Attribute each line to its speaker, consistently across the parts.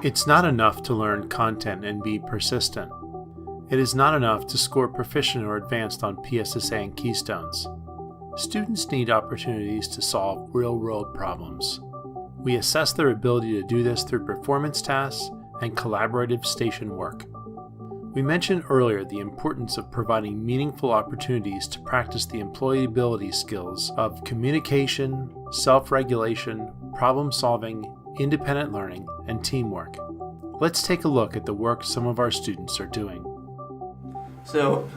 Speaker 1: It's not enough to learn content and be persistent. It is not enough to score proficient or advanced on PSSA and Keystones. Students need opportunities to solve real-world problems. We assess their ability to do this through performance tasks and collaborative station work. We mentioned earlier the importance of providing meaningful opportunities to practice the employability skills of communication, self-regulation, problem-solving, independent learning, and teamwork. Let's take a look at the work some of our students are doing.
Speaker 2: So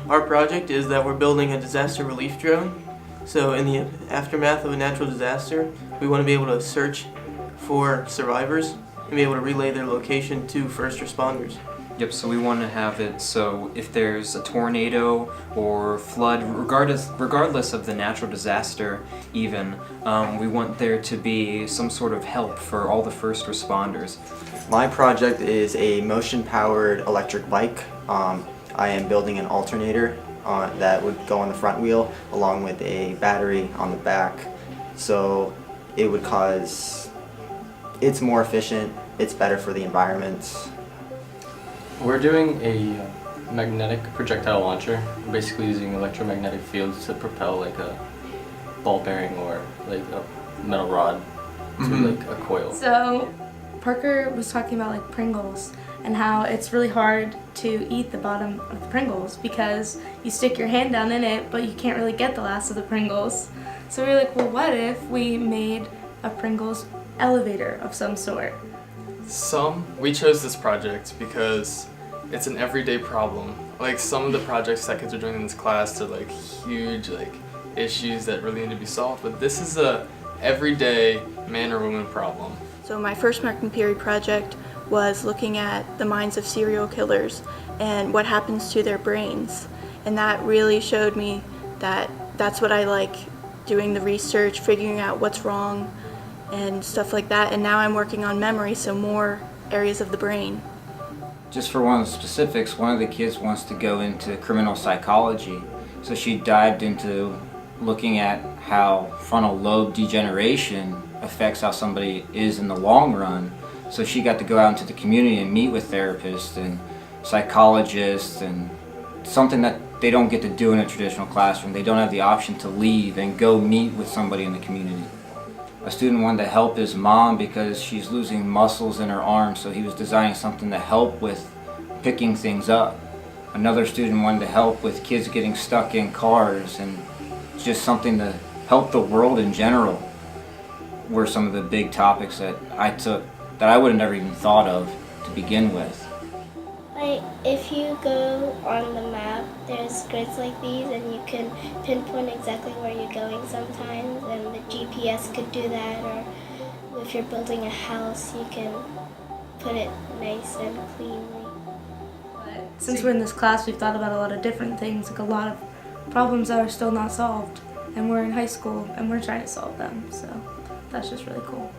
Speaker 2: our project is that we're building a disaster relief drone. So in the aftermath of a natural disaster, we want to be able to search for survivors and be able to relay their location to first responders.
Speaker 3: Yep, so we want to have it so if there's a tornado or flood, regardless of the natural disaster even, we want there to be some sort of help for all the first responders.
Speaker 4: My project is a motion-powered electric bike. I am building an alternator that would go on the front wheel along with a battery on the back. So it would it's more efficient, it's better for the environment.
Speaker 5: We're doing a magnetic projectile launcher. We're basically using electromagnetic fields to propel like a ball bearing or like a metal rod to like a coil.
Speaker 6: So Parker was talking about like Pringles and how it's really hard to eat the bottom of the Pringles because you stick your hand down in it but you can't really get the last of the Pringles. So we were like, well, what if we made a Pringles elevator of some sort?
Speaker 7: We chose this project because it's an everyday problem. Like some of the projects that kids are doing in this class are like huge issues that really need to be solved, but this is a everyday man or woman problem.
Speaker 8: So my first marking period project was looking at the minds of serial killers and what happens to their brains, and that really showed me that that's what I like, doing the research, figuring out what's wrong and stuff like that. And now I'm working on memory, so more areas of the brain.
Speaker 9: Just for one of the specifics, one of the kids wants to go into criminal psychology, so she dived into looking at how frontal lobe degeneration affects how somebody is in the long run. So she got to go out into the community and meet with therapists and psychologists, and something that they don't get to do in a traditional classroom. They don't have the option to leave and go meet with somebody in the community. A student wanted to help his mom because she's losing muscles in her arms, so he was designing something to help with picking things up. Another student wanted to help with kids getting stuck in cars, and just something to help the world in general were some of the big topics that I took that I would have never even thought of to begin with.
Speaker 10: Like, if you go on the map, there's grids like these and you can pinpoint exactly where you're going sometimes, and the GPS could do that, or if you're building a house, you can put it nice and cleanly.
Speaker 6: Since we're in this class, we've thought about a lot of different things, like a lot of problems that are still not solved, and we're in high school and we're trying to solve them, so that's just really cool.